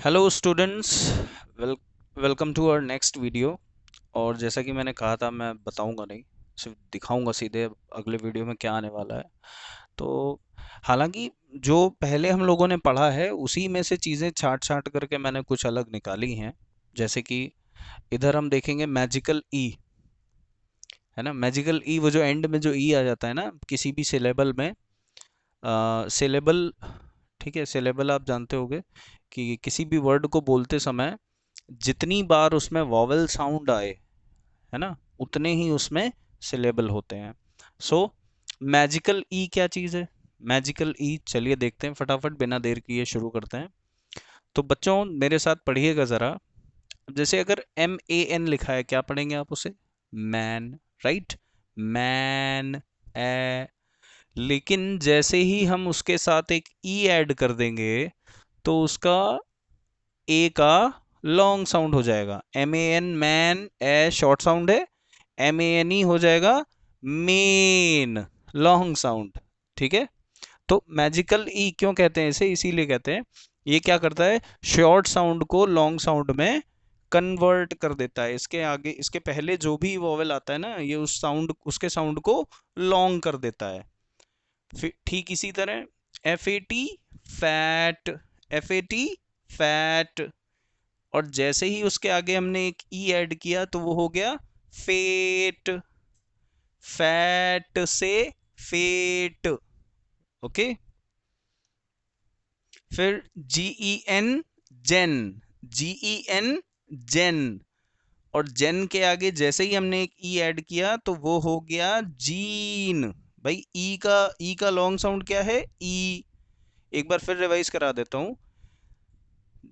Hello students, well welcome to our next video. और जैसा कि मैंने कहा था, मैं बताऊंगा नहीं, सिर्फ दिखाऊंगा सीधे अगले वीडियो में क्या आने वाला है। तो हालांकि जो पहले हम लोगों ने पढ़ा है उसी में से चीज़ें छांट छांट करके मैंने कुछ अलग निकाली हैं। जैसे कि इधर हम देखेंगे मैजिकल ई, है ना। मैजिकल ई, वो जो एंड में जो ई आ जाता है ना किसी भी सिलेबल में। सिलेबल, ठीक है, सिलेबल आप जानते होंगे कि किसी भी वर्ड को बोलते समय जितनी बार उसमें वॉवेल साउंड आए, है ना, उतने ही उसमें सिलेबल होते हैं। सो मैजिकल ई क्या चीज़ है? मैजिकल ई, चलिए देखते हैं फटाफट, बिना देर किए शुरू करते हैं। तो बच्चों मेरे साथ पढ़िएगा ज़रा। जैसे अगर MAN लिखा है, क्या पढ़ेंगे आप उसे? Man, right. मैन, ए। लेकिन जैसे ही हम उसके साथ एक ई ऐड कर देंगे तो उसका ए का लॉन्ग साउंड हो जाएगा। MAN, मैन, ए शॉर्ट साउंड है। MANE हो जाएगा मेन, लॉन्ग साउंड। ठीक है। तो मैजिकल ई क्यों कहते हैं इसे? इसीलिए कहते हैं, ये क्या करता है, शॉर्ट साउंड को लॉन्ग साउंड में कन्वर्ट कर देता है। इसके आगे, इसके पहले जो भी वॉवेल आता है ना, ये उस साउंड, उसके साउंड को लॉन्ग कर देता है। ठीक इसी तरह FAT, फैट, FAT, फैट। और जैसे ही उसके आगे हमने एक ई ऐड किया तो वो हो गया फेट। फैट से फेट। ओके। फिर GEN, जेन। GEN, जेन। और जेन के आगे जैसे ही हमने एक ई ऐड किया तो वो हो गया जीन। भाई ई का लॉन्ग साउंड क्या है? ई। एक बार फिर रिवाइज करा देता हूं।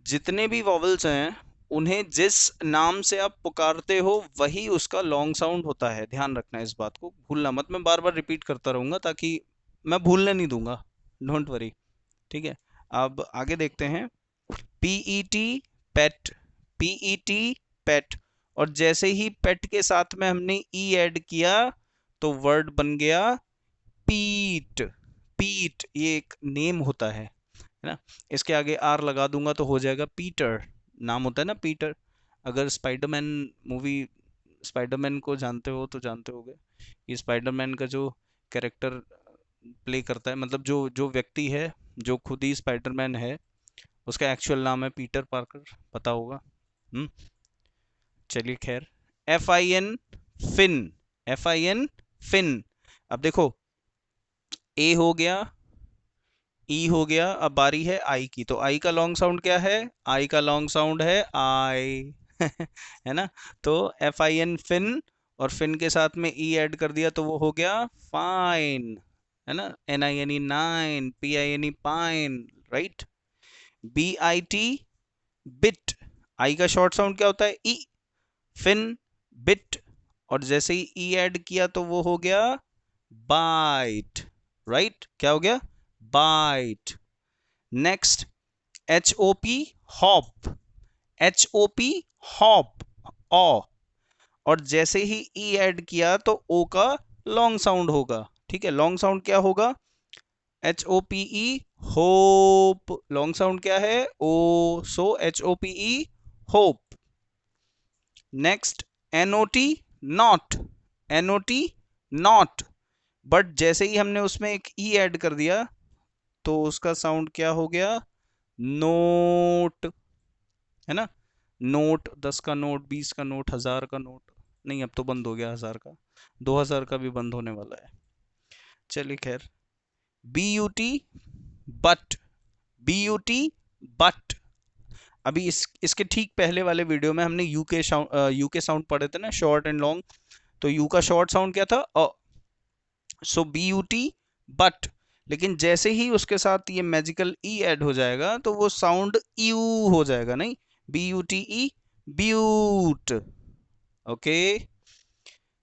जितने भी वॉवल्स हैं उन्हें जिस नाम से आप पुकारते हो वही उसका लॉन्ग साउंड होता है। ध्यान रखना, इस बात को भूलना मत। मैं बार बार रिपीट करता रहूंगा ताकि मैं भूलने नहीं दूंगा। Don't worry. ठीक है। अब आगे देखते हैं। PET, पेट। PET, पेट। और जैसे ही पेट के साथ में हमने ई ऐड किया तो वर्ड बन गया पीट। पीट ये एक नेम होता है ना। इसके आगे आर लगा दूंगा तो हो जाएगा पीटर। नाम होता है ना पीटर। अगर स्पाइडरमैन मूवी, स्पाइडरमैन को जानते हो तो जानते होगे। ये स्पाइडरमैन का जो कैरेक्टर प्ले करता है, मतलब जो जो व्यक्ति है, जो खुद ही स्पाइडरमैन है, उसका एक्चुअल नाम है पीटर पार्कर। पता होगा। हम्म। चलिए खैर। FIN, fin. FIN, fin. अब देखो, ए हो गया, ई हो गया, अब बारी है आई की। तो आई का लॉन्ग साउंड क्या है? आई का लॉन्ग साउंड है आई। है ना। तो FIN, फिन। और फिन के साथ में ई ऐड कर दिया तो वो हो गया फाइन, है ना। NINE, nine. PINE, pine, right. BIT, bit. I का शॉर्ट साउंड क्या होता है? ई। Fin, bit. और जैसे ही ई ऐड किया तो वो हो गया बाइट, राइट। क्या हो गया? Bite. Next, HOP, hop. HOP, hop, O. और जैसे ही ई ऐड किया तो ओ का लॉन्ग साउंड होगा। ठीक है। लॉन्ग साउंड क्या होगा? HOPE, hope. लॉन्ग साउंड क्या है? ओ। सो HOPE, hope. Next, NOT, not. NOT, not. But जैसे ही हमने उसमें एक ई ऐड कर दिया तो उसका साउंड क्या हो गया? नोट, है ना। नोट, 10 का नोट, 20 का नोट, 1000 का नोट। नहीं, अब तो बंद हो गया 1000 का। 2000 का भी बंद होने वाला है। चलिए खैर। BUT, but. BUT, but. अभी इसके ठीक पहले वाले वीडियो में हमने यूके साउंड पढ़े थे ना, शॉर्ट एंड लॉन्ग। तो यू का शॉर्ट साउंड क्या था? सो BUT, बट। लेकिन जैसे ही उसके साथ ये मैजिकल ई ऐड हो जाएगा तो वो साउंड यू हो जाएगा। नहीं, BUTE, ब्यूट। ओके।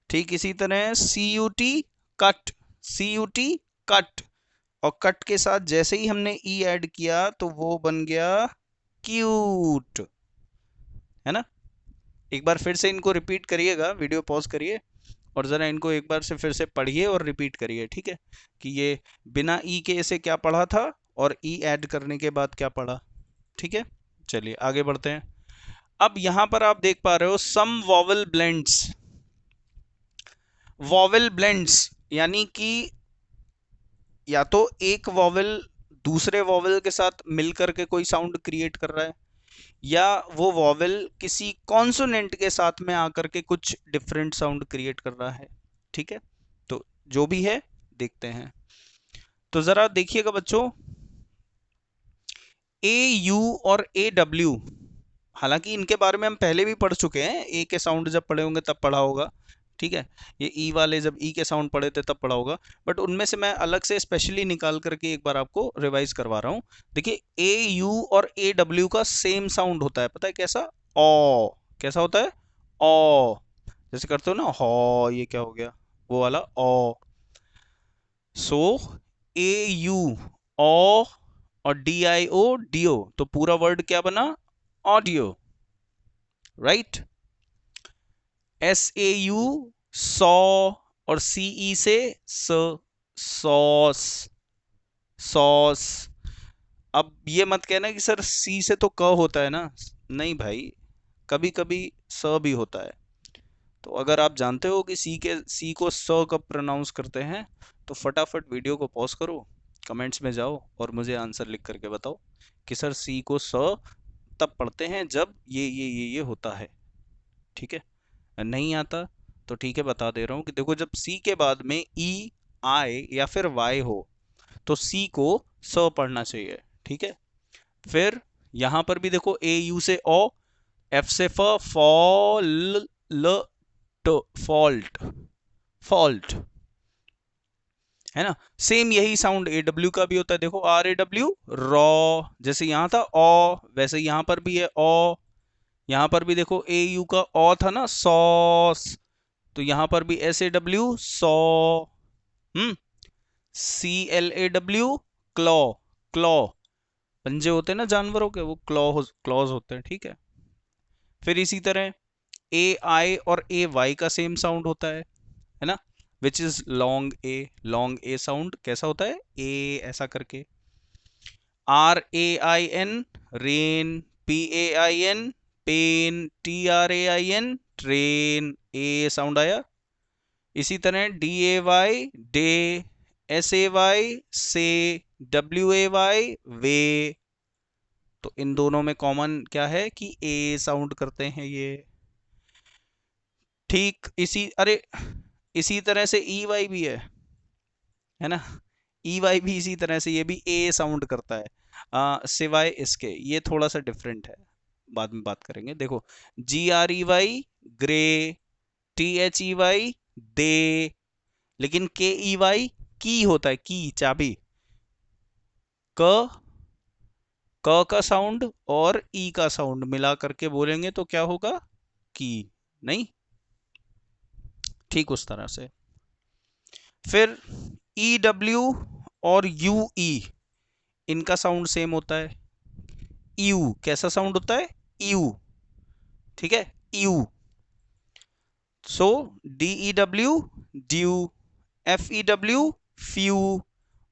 ठीक इसी तरह CUT, कट। CUT, cut. और कट के साथ जैसे ही हमने ई ऐड किया तो वो बन गया क्यूट, है ना। एक बार फिर से इनको रिपीट करिएगा, वीडियो पॉज करिए और ज़रा इनको एक बार से फिर से पढ़िए और रिपीट करिए। ठीक है, कि ये बिना ई के इसे क्या पढ़ा था और ई ऐड करने के बाद क्या पढ़ा। ठीक है। चलिए आगे बढ़ते हैं। अब यहां पर आप देख पा रहे हो सम वॉवल ब्लेंड्स। वॉवल ब्लेंड्स यानी कि या तो एक वॉवल दूसरे वॉवल के साथ मिलकर के कोई साउंड क्रिएट कर रहा है, या वो वॉवल किसी कॉन्सोनेंट के साथ में आकर के कुछ डिफरेंट साउंड क्रिएट कर रहा है। ठीक है, तो जो भी है देखते हैं। तो जरा देखिएगा बच्चों, ए यू और ए डब्ल्यू, हालांकि इनके बारे में हम पहले भी पढ़ चुके हैं, ए के साउंड जब पढ़े होंगे तब पढ़ा होगा। ठीक है, ये ई वाले जब ई के साउंड पढ़े थे तब पढ़ा होगा, बट उनमें से मैं अलग से स्पेशली निकाल करके एक बार आपको रिवाइज करवा रहा हूँ। देखिए ए यू और ए डब्ल्यू का सेम साउंड होता है, पता है कैसा? ओ। कैसा होता है? ओ। जैसे करते हो ना हो, ये क्या हो गया, वो वाला ओ। सो ए यू, ओ, और डी आई ओ, डियो, तो पूरा वर्ड क्या बना? Audio, right. S A you, saw, और सी ई से सॉस, सॉस। अब ये मत कहना कि सर सी से तो क होता है ना, नहीं भाई, कभी कभी स भी होता है। तो अगर आप जानते हो कि सी को स कब प्रोनाउंस करते हैं, तो फटाफट वीडियो को पॉज करो, कमेंट्स में जाओ और मुझे आंसर लिख करके बताओ कि सर सी को स तब पढ़ते हैं जब ये होता है। ठीक है, नहीं आता तो ठीक है, बता दे रहा हूँ कि देखो जब सी के बाद में ई, आई या फिर वाई हो तो सी को स पढ़ना चाहिए। ठीक है, फिर यहां पर भी देखो ए यू से ओ, एफ से फ, फॉल, ल, ट, फॉल्ट, फॉल्ट, है ना। सेम यही साउंड ए डब्ल्यू का भी होता है, देखो आर ए डब्ल्यू, रॉ, जैसे यहां था ओ वैसे यहां पर भी है ओ। यहां पर भी देखो ए यू का ओ था ना, सॉस, तो यहां पर भी S A W, saw. C L A W, claw, claw, पंजे होते हैं ना जानवरों के, वो क्लॉज होते हैं। ठीक है, फिर इसी तरह ए आई और ए वाई का सेम साउंड होता है ना, which is long A, long A sound कैसा होता है? ए ऐसा करके। R A I N, rain, P A I N, pain, T R A I N, train, A sound आया। इसी तरह D A Y, day, S A Y, say, W A Y, way, तो इन दोनों में common क्या है कि ए साउंड करते हैं ये। ठीक इसी तरह से ई वाई भी है ना, ई वाई भी इसी तरह से, ये भी ए साउंड करता है, सिवाय इसके ये थोड़ा सा डिफरेंट है, बाद में बात करेंगे। देखो G R E Y, grey, T H E Y, they, लेकिन के ई वाई की होता है, की चाबी, क, क का साउंड और ई का साउंड मिला करके बोलेंगे तो क्या होगा? की, नहीं, ठीक उस तरह से। फिर ई डब्ल्यू और यू ई, इनका साउंड सेम होता है, यू कैसा साउंड होता है? यू, ठीक है, U. So D E W, dew, F E W, few,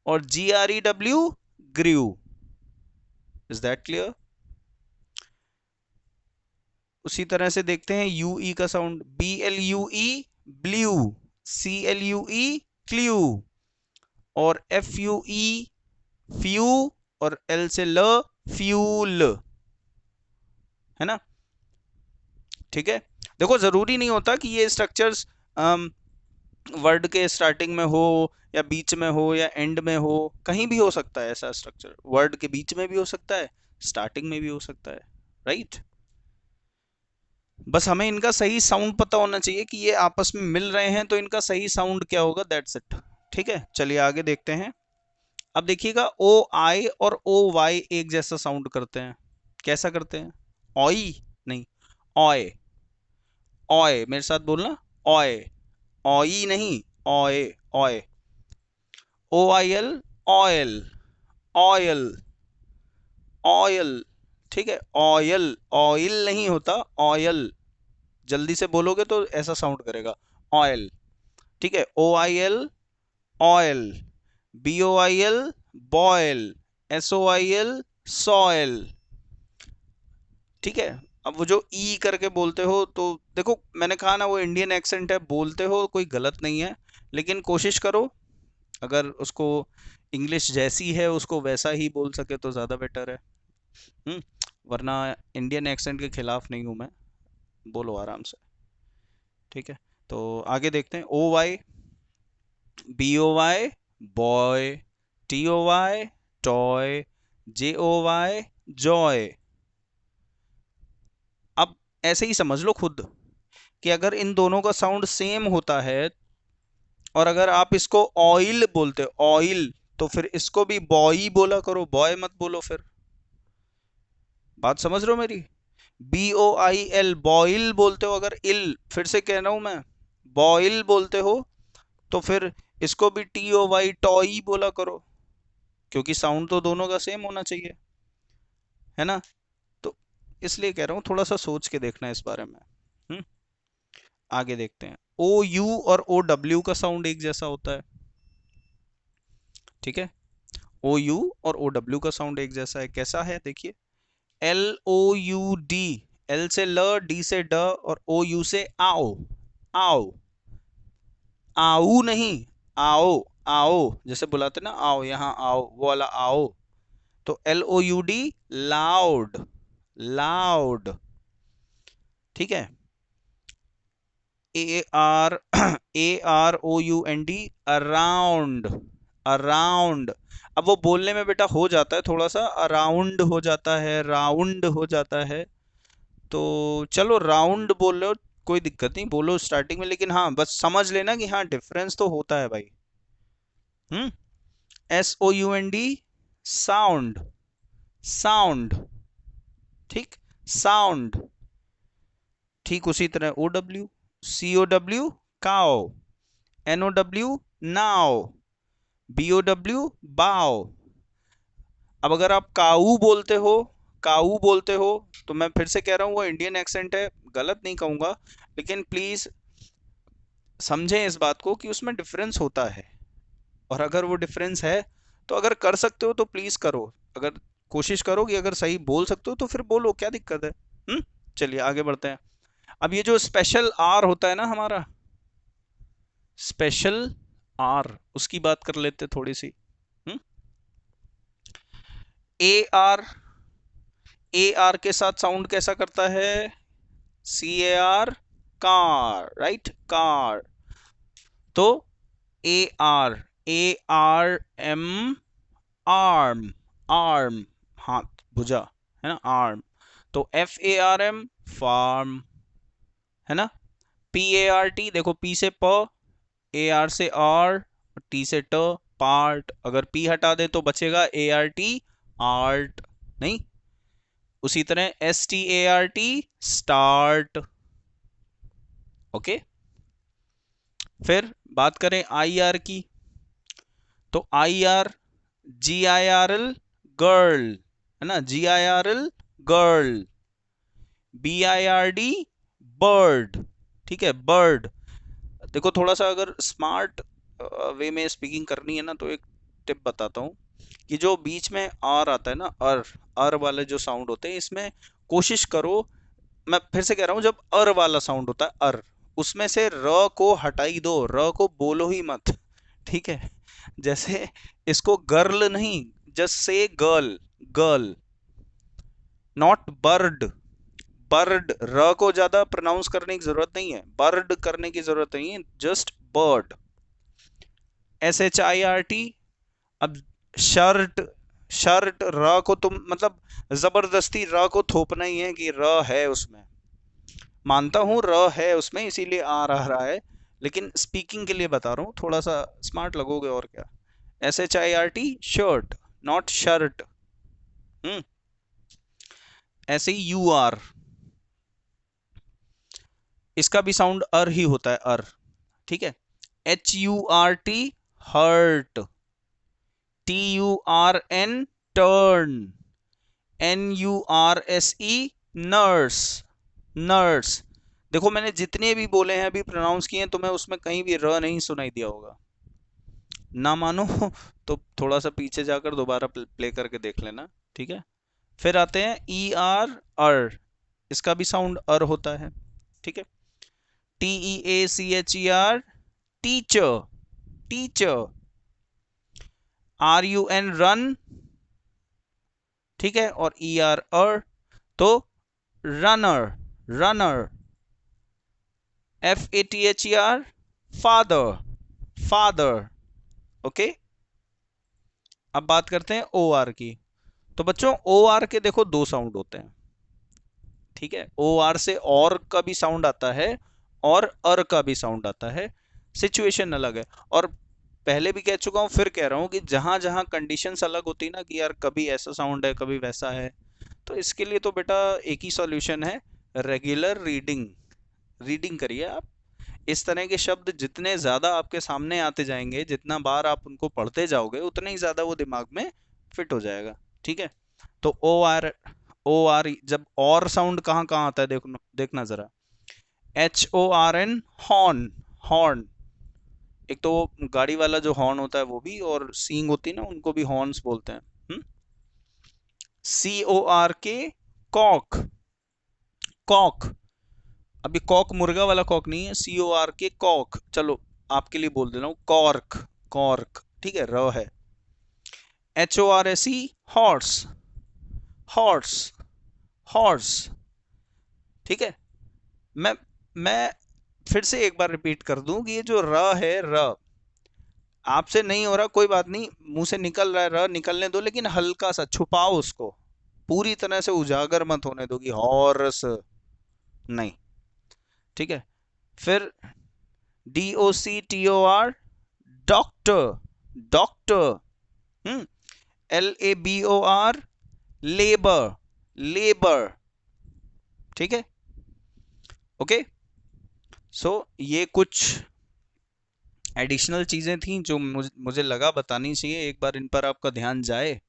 और G R E W, grew. Is that clear? उसी तरह से देखते हैं यू ई का sound, B L U E, blue, C L U E, clue, और F U E, few, और L से ल, फ्यूल, है ना। ठीक है, देखो जरूरी नहीं होता कि ये स्ट्रक्चर्स वर्ड के स्टार्टिंग में हो या बीच में हो या एंड में हो, कहीं भी हो सकता है ऐसा स्ट्रक्चर, वर्ड के बीच में भी हो सकता है, स्टार्टिंग में भी हो सकता है, राइट। बस हमें इनका सही साउंड पता होना चाहिए कि ये आपस में मिल रहे हैं तो इनका सही साउंड क्या होगा, दैट्स इट। ठीक है, चलिए आगे देखते हैं। अब देखिएगा ओ आई और ओ वाई एक जैसा साउंड करते हैं, कैसा करते हैं? ऑई नहीं, ऑय, ऑय, मेरे साथ बोलना, ऑय, ऑई नहीं, ऑय, ऑय, O I L, oil, oil, oil, ठीक है, ऑयल, ऑयल नहीं होता, ऑयल, जल्दी से बोलोगे तो ऐसा साउंड करेगा, ऑयल। ठीक है, O I L, oil, B O I L, boil, S O I L, soil, ठीक है। अब वो जो ई करके बोलते हो तो देखो मैंने कहा ना वो इंडियन एक्सेंट है, बोलते हो कोई गलत नहीं है, लेकिन कोशिश करो अगर उसको इंग्लिश जैसी है उसको वैसा ही बोल सके तो ज़्यादा बेटर है। हम्म। वरना इंडियन एक्सेंट के खिलाफ नहीं हूँ मैं, बोलो आराम से। ठीक है, तो आगे देखते हैं। O Y, B O Y boy, T O Y toy, J O Y joy. अब ऐसे ही समझ लो खुद कि अगर इन दोनों का साउंड सेम होता है और अगर आप इसको ऑयल बोलते हो ऑयल, तो फिर इसको भी बॉय बोला करो, बॉय मत बोलो फिर। बात समझ रहे हो मेरी? B O I L boil बोलते हो, अगर इल, फिर से कह रहा हूं मैं, बॉयल बोलते हो तो फिर इसको भी टी ओ वाई टॉय बोला करो, क्योंकि साउंड तो दोनों का सेम होना चाहिए, है ना? तो इसलिए कह रहा हूँ थोड़ा सा सोच के देखना इस बारे में। हम्म। आगे देखते हैं। ओ यू और ओ डब्ल्यू का साउंड एक जैसा होता है, ठीक है। ओ यू और ओ डब्ल्यू का साउंड एक जैसा है, कैसा है देखिए। L O U D, L से ल, डी से ड और ओ यू से आओ, आओ, आओ नहीं, आओ, आओ, जैसे बुलाते ना आओ यहाँ आओ, वो वाला आओ। तो L O U D loud, loud, ठीक है। A R A R O U N D around, around. अब वो बोलने में बेटा हो जाता है थोड़ा सा, अराउंड हो जाता है, राउंड हो जाता है। तो चलो राउंड बोल लो, कोई दिक्कत नहीं, बोलो स्टार्टिंग में, लेकिन हाँ बस समझ लेना कि हाँ डिफरेंस तो होता है भाई। Hmm. S O U N D sound, sound, ठीक, साउंड। ठीक उसी तरह O W, C O W cow, N O W now, B O W bow. अब अगर आप काऊ बोलते हो, काऊ बोलते हो, तो मैं फिर से कह रहा हूँ वो इंडियन एक्सेंट है, गलत नहीं कहूंगा, लेकिन प्लीज समझें इस बात को कि उसमें डिफरेंस होता है। और अगर वो डिफरेंस है तो अगर कर सकते हो तो प्लीज करो, अगर कोशिश करो कि अगर सही बोल सकते हो तो फिर बोलो, क्या दिक्कत है। हम्म। चलिए आगे बढ़ते हैं। अब ये जो स्पेशल आर होता है ना हमारा, स्पेशल आर, उसकी बात कर लेते थोड़ी सी। हम्म। ए आर, ए आर के साथ साउंड कैसा करता है? C A R, car, right, car. तो A R, A R M, arm, arm, हाथ, भुजा, है ना, आर्म। तो F A R M, farm, है ना। पी ए आर टी, देखो पी से प, ए आर से आर, टी से ट, पार्ट। अगर पी हटा दे तो बचेगा ए आर टी, आर्ट, नहीं। उसी तरह S T A R T, start. Okay. फिर बात करें आई आर की, तो I R, G I R L, girl, है ना, G I R L, girl. B I R D, bird, ठीक है, बर्ड। देखो थोड़ा सा अगर स्मार्ट वे में स्पीकिंग करनी है ना, तो एक टिप बताता हूँ कि जो बीच में आर आता है ना, अर वाले जो साउंड होते हैं, इसमें कोशिश करो, मैं फिर से कह रहा हूँ, जब अर वाला साउंड होता है अर, उसमें से र को हटाई दो, र को बोलो ही मत, ठीक है। जैसे इसको गर्ल नहीं, जस्ट से girl, girl, not bird. Bird, र को ज्यादा प्रोनाउंस करने की जरूरत नहीं है, बर्ड करने की जरूरत नहीं है, just bird. S H I R T. अब शर्ट, शर्ट, र को तुम मतलब जबरदस्ती र को थोपना ही है कि र है उसमें, मानता हूं र है उसमें इसीलिए आ रहा है, लेकिन स्पीकिंग के लिए बता रहा हूँ, थोड़ा सा स्मार्ट लगोगे और क्या। S H I R T, shirt, not shirt. Hmm. ऐसे ही यू आर, इसका भी साउंड अर ही होता है, अर, ठीक है। H U R T, hurt, T U R N, turn, N U R S E, nurse, nurse. देखो मैंने जितने भी बोले हैं अभी प्रोनाउंस किए हैं, तुम्हें उसमें कहीं भी र नहीं सुनाई दिया होगा, ना मानो तो थोड़ा सा पीछे जाकर दोबारा प्ले करके देख लेना, ठीक है। फिर आते हैं ई आर, अर, इसका भी साउंड अर होता है, ठीक है। TEACHER, teacher, teacher. RUN, run, ठीक है। और ER, तो runner, runner. FATHER, father, father. Okay, अब बात करते हैं OR की। तो बच्चों OR के देखो दो साउंड होते हैं, ठीक है। OR से और का भी साउंड आता है और अर का भी साउंड आता है, सिचुएशन अलग है। और पहले भी कह चुका हूं, फिर कह रहा हूं कि जहां जहां कंडीशंस अलग होती है ना, कि यार कभी ऐसा साउंड है कभी वैसा है, तो इसके लिए तो बेटा एक ही सॉल्यूशन है, रेगुलर रीडिंग। रीडिंग करिए आप। इस तरह के शब्द जितने ज्यादा आपके सामने आते जाएंगे, जितना बार आप उनको पढ़ते जाओगे, उतने ही ज्यादा वो दिमाग में फिट हो जाएगा, ठीक है। तो OR, OR जब और साउंड कहाँ कहाँ आता है, देखना देखना जरा। HORN, horn, horn. एक तो वो गाड़ी वाला जो हॉर्न होता है वो भी, और सींग होती है ना, उनको भी हॉर्न्स बोलते हैं। CORK, कॉक, कॉक। अभी कॉक मुर्गा वाला कॉक नहीं है, CORK, कॉक। चलो आपके लिए बोल दे रहा हूँ, कॉर्क, कॉर्क, ठीक है, र है। HORSE, हॉर्स, हॉर्स, हॉर्स, ठीक है। मैं फिर से एक बार रिपीट कर दूं कि ये जो र है, र आपसे नहीं हो रहा कोई बात नहीं, मुंह से निकल रहा है र, निकलने दो, लेकिन हल्का सा छुपाओ उसको, पूरी तरह से उजागर मत होने दो कि हॉर्स, नहीं, ठीक है। फिर DOCTOR, doctor, doctor. LABOR, labour, labour, ठीक है। ओके, सो ये कुछ एडिशनल चीजें थी जो मुझे लगा बतानी चाहिए, एक बार इन पर आपका ध्यान जाए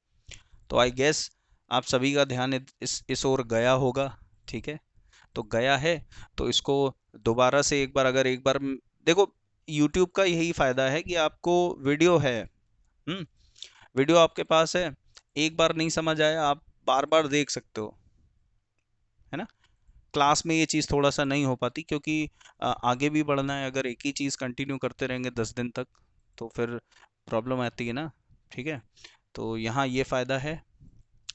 तो आई गेस आप सभी का ध्यान इस ओर गया होगा, ठीक है। तो गया है तो इसको दोबारा से एक बार, अगर एक बार देखो, YouTube का यही फायदा है कि आपको वीडियो है, वीडियो आपके पास है, एक बार नहीं समझ आया आप बार बार देख सकते हो, है ना। क्लास में ये चीज़ थोड़ा सा नहीं हो पाती, क्योंकि आगे भी बढ़ना है, अगर एक ही चीज़ कंटिन्यू करते रहेंगे 10 दिन तक तो फिर प्रॉब्लम आती है ना, ठीक है। तो यहाँ ये फ़ायदा है,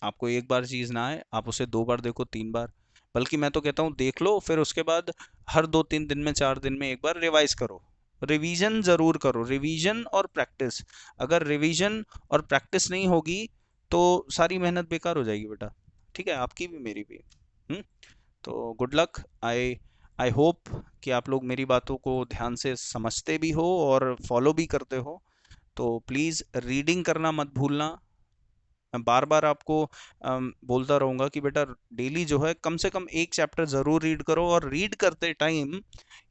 आपको एक बार चीज़ ना आए आप उसे 2 बार देखो, 3 बार, बल्कि मैं तो कहता हूँ देख लो, फिर उसके बाद हर 2-3 दिन में, 4 दिन में एक बार रिवाइज करो, रिवीजन ज़रूर करो, रिवीजन और प्रैक्टिस। अगर रिवीजन और प्रैक्टिस नहीं होगी तो सारी मेहनत बेकार हो जाएगी बेटा, ठीक है, आपकी भी मेरी भी। हम्म तो good luck. I I hope कि आप लोग मेरी बातों को ध्यान से समझते भी हो और फॉलो भी करते हो। तो प्लीज़ रीडिंग करना मत भूलना। मैं बार बार आपको बोलता रहूँगा कि बेटा डेली जो है कम से कम एक चैप्टर ज़रूर रीड करो, और रीड करते टाइम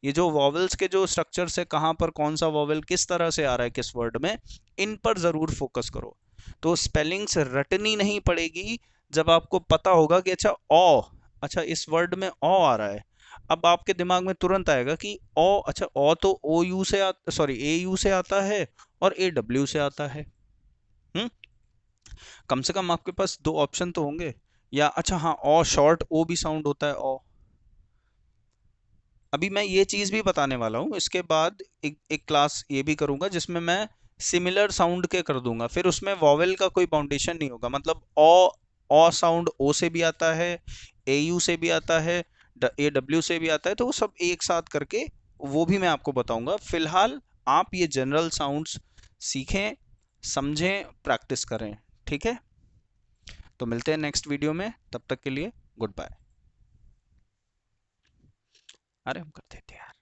ये जो वॉवेल्स के जो स्ट्रक्चर्स है, कहाँ पर कौन सा वॉवेल किस तरह से आ रहा है किस वर्ड में, इन पर ज़रूर फोकस करो। तो स्पेलिंग्स रटनी नहीं पड़ेगी, जब आपको पता होगा कि अच्छा ओ, अच्छा इस वर्ड में ओ आ रहा है, अब आपके दिमाग में तुरंत आएगा कि ओ, अच्छा ओ तो OU से सॉरी AU से आता है और AW से आता है। हम्म कम से कम आपके पास दो ऑप्शन तो होंगे। या अच्छा हाँ, ओ शॉर्ट ओ भी साउंड होता है, ओ। अभी मैं ये चीज भी बताने वाला हूँ, इसके बाद एक क्लास ये भी करूंगा जिसमें मैं सिमिलर साउंड के कर दूंगा, फिर उसमें वॉवेल का कोई बाउंडेशन नहीं होगा, मतलब ओ साउंड ओ से भी आता है, AU से भी आता है, AW से भी आता है, तो वो सब एक साथ करके वो भी मैं आपको बताऊंगा। फिलहाल आप ये जनरल साउंड्स सीखें, समझें, प्रैक्टिस करें, ठीक है। तो मिलते हैं नेक्स्ट वीडियो में, तब तक के लिए गुड बाय। अरे हम कर देते यार।